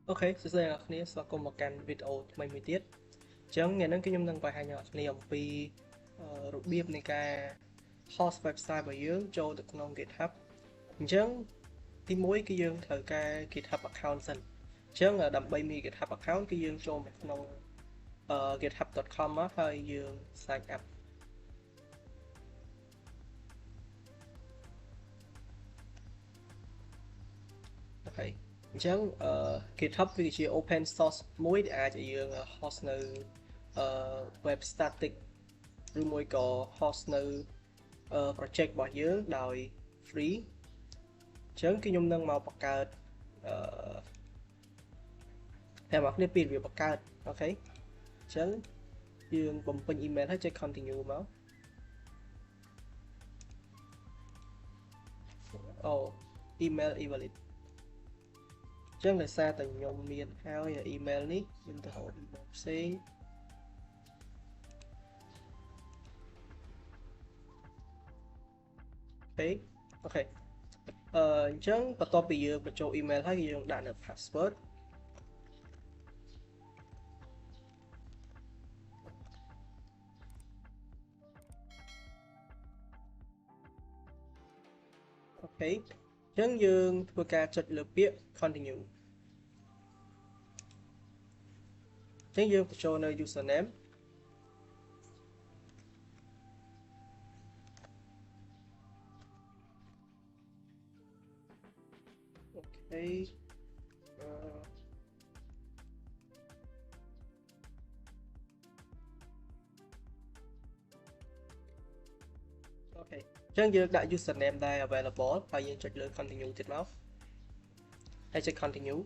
Ok, xin chào các bạn, sẽ cùng một kênh videoថ្មីមួយទៀតអញ្ចឹងថ្ងៃនេះគឺខ្ញុំនឹងបង្ហាញអ្នកនរអំពីរបៀបនៃការ host website របស់យើងចូលទៅក្នុង GitHub អញ្ចឹងទី1គឺយើងត្រូវការ GitHub account សិនអញ្ចឹងដើម្បីមាន GitHub account គឺយើងចូលមកក្នុងgithub.com មកហើយយើង sign up អូខេអញ្ចឹងGitHub វាជា open source មួយដែលអាចឲ្យយើង host នៅweb static ឬមួយក៏ host នៅproject របស់យើងដោយ free អញ្ចឹងគឺខ្ញុំនឹងមកបង្កើតអឺតែមកគ្នាពីរបៀបបង្កើតអូខេអញ្ចឹងយើងបំពេញ email ហើយចុច continue មកអូ email invalid អញ្ចឹងដោយសារតែខ្ញុំមានហើយ email នេះខ្ញុំទៅរក email ផ្សេងពេកអូខេអញ្ចឹងបន្ទាប់ពីយើងបញ្ចូល email ហើយយើងដាក់នៅ password អូខេអញ្ចឹងយើងធ្វើការចុចលើពាក្យ continue អញ្ចឹងយើងបញ្ចូលនៅ username អូខេអឺអូខេអញ្ចឹងយើងដាក់ username ដែល available ហើយយើងចុចលើ continue ទៀតមកហើយចុច continue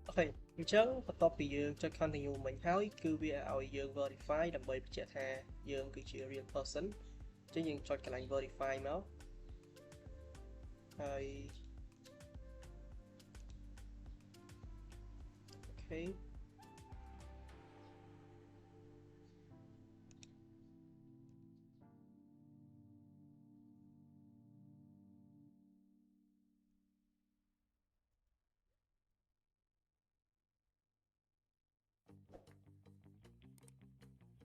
អូខេអញ្ចឹងបន្ទាប់ពីយើងចុច continue មិញហើយគឺវាឲ្យយើង verify ដើម្បីបញ្ជាក់ថាយើងគឺជា real person អញ្ចឹងយើងចុចកន្លែង verify មកហើយអូខេ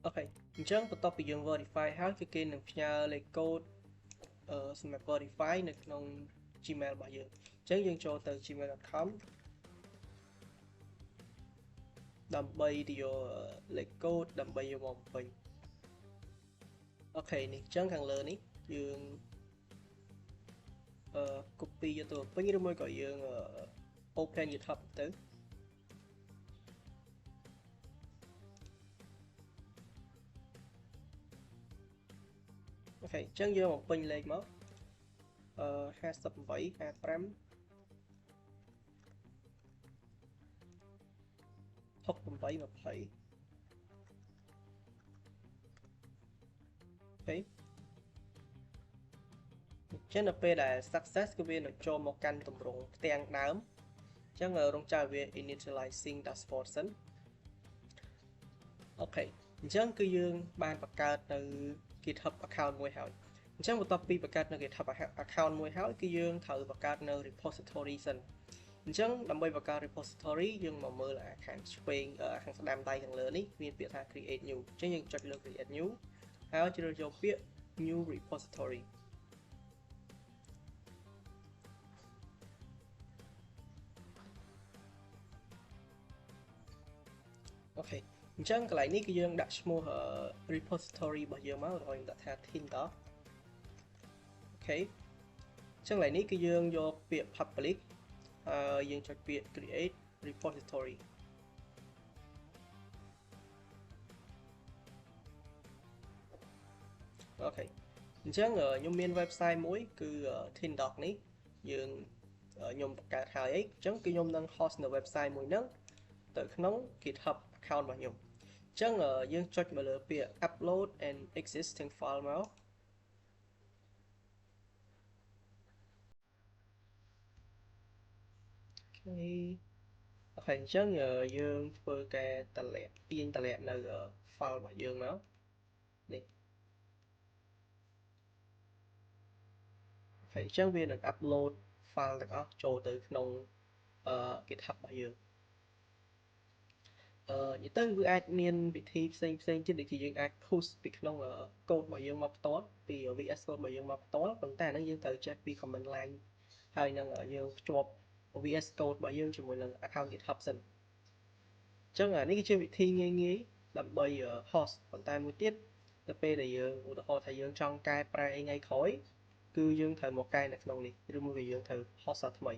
អូខេអញ្ចឹងបន្ទាប់ពីយើង verify ហើយគឺគេនឹងផ្ញើលេខកូដសម្រាប់ verify នៅក្នុង Gmail របស់យើងអញ្ចឹងយើងចូលទៅ gmail.com ដើម្បីទៅយកលេខកូដដើម្បីយកមកបំពេញអូខេនេះអញ្ចឹងខាងលើនេះយើង copy យកទៅបំពេញឬមួយក៏យើង open GitHub ទៅអូខេអញ្ចឹងយើងបំពេញលេខមក58 55 68 20អូខេអញ្ចឹងនៅពេលដែល success គឺវានឹងចូលមកកាន់ទម្រង់ផ្ទាំងដើមអញ្ចឹងរងចាំវា initializing dashboard សិនអូខេអញ្ចឹងគឺយើងបានបង្កើតនៅ GitHub account មួយហើយអញ្ចឹងបន្ទាប់ពីបង្កើតនៅ GitHub account មួយហើយគឺយើងត្រូវបង្កើតនៅ repository សិនអញ្ចឹងដើម្បីបង្កើត repository យើងមកមើលខាងឆ្វេងខាងស្ដាំដៃខាងលើនេះមានពាក្យថា create new អញ្ចឹងយើងចុចលើ create new ហើយជ្រើសយកពាក្យ new repository អូខេអញ្ចឹងកន្លែងនេះគឺយើងដាក់ឈ្មោះ repository របស់យើងមកrồiដាក់ថា Tinder អូខេអញ្ចឹងកន្លែងនេះគឺយើងយកពាក្យ public ហើយយើងចុចពាក្យ create repository អូខេអញ្ចឹងខ្ញុំមាន website មួយគឺ Tindoc នេះយើងខ្ញុំបង្កើតហើយអីអញ្ចឹងគឺខ្ញុំនឹង host នៅ website មួយហ្នឹងទៅក្នុង GitHub account របស់ខ្ញុំអញ្ចឹងយើងចុចមកលើពាក្យ upload an existing file មកអូខេអញ្ចឹងយើងធ្វើការតម្លាក់ទាញតម្លាក់នៅ file របស់យើងមកនេះអូខេអញ្ចឹងវានឹង upload file ទាំងអស់ចូលទៅក្នុង GitHub របស់យើងនិយាយទៅវាអាចមានវិធីផ្សេងទៀតដូចជាយើងអាច push ពីក្នុង code របស់យើងមកផ្ទាល់ពី VS Code របស់យើងមកផ្ទាល់ប៉ុន្តែអាហ្នឹងយើងត្រូវចេះពី command line ហើយនឹងយើងភ្ជាប់ VS Code របស់យើងជាមួយនឹង account GitHub សិនអញ្ចឹងនេះគឺជាវិធីងាយដើម្បី host ប៉ុន្តែមួយទៀតទៅពេលដែលយើងឧទាហរណ៍ថាយើងចង់កែប្រែអីថ្ងៃក្រោយគឺយើងត្រូវមកកែនៅក្នុងនេះឬមួយក៏យើងត្រូវ host សារថ្មី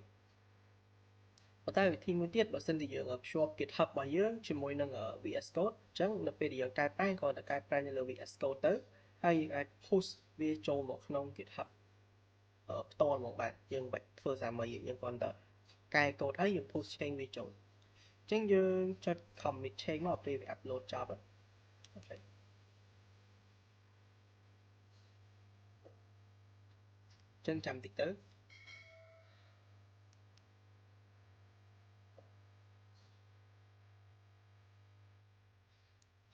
ប៉ុន្តែវិធីមួយទៀតបើសិនជាយើងភ្ជាប់ GitHub របស់យើងជាមួយនឹង VS Code អញ្ចឹងនៅពេលដែលយើងកែប្រែក៏តែកែប្រែនៅលើ VS Code ទៅហើយយើងអាច push វាចូលមកក្នុង GitHub ផ្ទាល់មកបានយើងមិនបាច់ធ្វើសារមីយើងគ្រាន់តែកែ code ហើយយើង push change វាចូលអញ្ចឹងយើងចុច commit change មកពេលវា upload ចប់អូខេអញ្ចឹងចាំតិចទៅ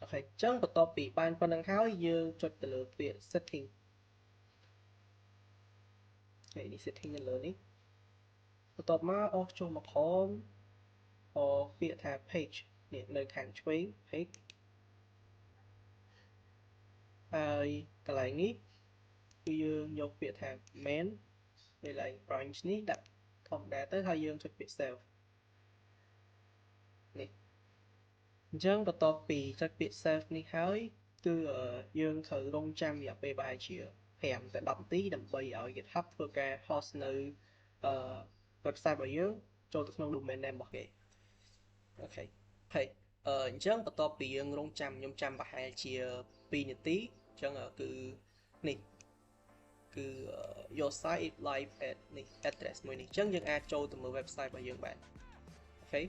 អូខេអញ្ចឹងបន្ទាប់ពីបានប៉ុណ្្នឹងហើយយើងចុចទៅលើពាក្យ setting ហើយនេះ setting នៅលើនេះបន្ទាប់មកអូសចុះមកក្រោមពាក្យថា page នេះនៅខាងឆ្វេង page ហើយកន្លែងនេះគឺយើងយកពាក្យថា main នៅកន្លែង branch នេះដាក់ធម្មតាទៅហើយយើងចុចពាក្យ save នេះអញ្ចឹងបន្ទាប់ពីចុចពាក្យ save នេះហើយគឺយើងត្រូវរងចាំរយៈពេលប្រហែលជា5ទៅ10នាទីដើម្បីឲ្យ GitHub ធ្វើការ host នៅ website របស់យើងចូលទៅក្នុង domain name របស់គេអូខេហើយអញ្ចឹងបន្ទាប់ពីយើងរងចាំខ្ញុំចាំប្រហែលជា2នាទីអញ្ចឹងគឺនេះគឺ your site is live at នេះ address មួយនេះអញ្ចឹងយើងអាចចូលទៅមើល website របស់យើងបានអូខេ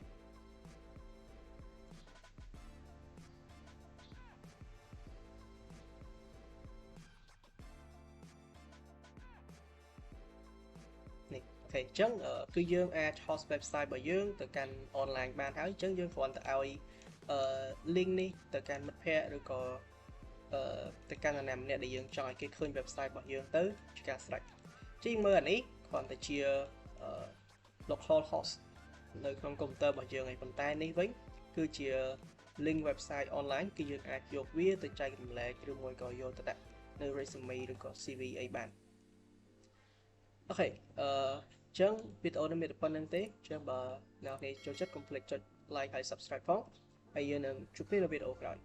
នេះអូខេអញ្ចឹងគឺយើងអាច host website របស់យើងទៅកាន់ online បានហើយអញ្ចឹងយើងគ្រាន់តែឲ្យlink នេះទៅកាន់មិត្តភ័ក្តិឬក៏ទៅកាន់អ្នកណាម្នាក់ដែលយើងចង់ឲ្យគេឃើញ website របស់យើងទៅជាការស្រេចជីមើលអានេះគ្រាន់តែជា local host នៅក្នុងកុំព្យូទ័ររបស់យើងហើយប៉ុន្តែនេះវិញគឺជា link website online គឺយើងអាចយកវាទៅចែករំលែកឬមួយក៏យកទៅដាក់នៅ resume ឬក៏ CV អីបានអូខេអញ្ចឹងវីដេអូនេះមានតែប៉ុណ្្នឹងទេអញ្ចឹងបើអ្នកនរចូលចិត្តកុំភ្លេចចុច like ហើយ subscribe ផងហើយយើងនឹងជួបគ្នានៅវីដេអូក្រោយ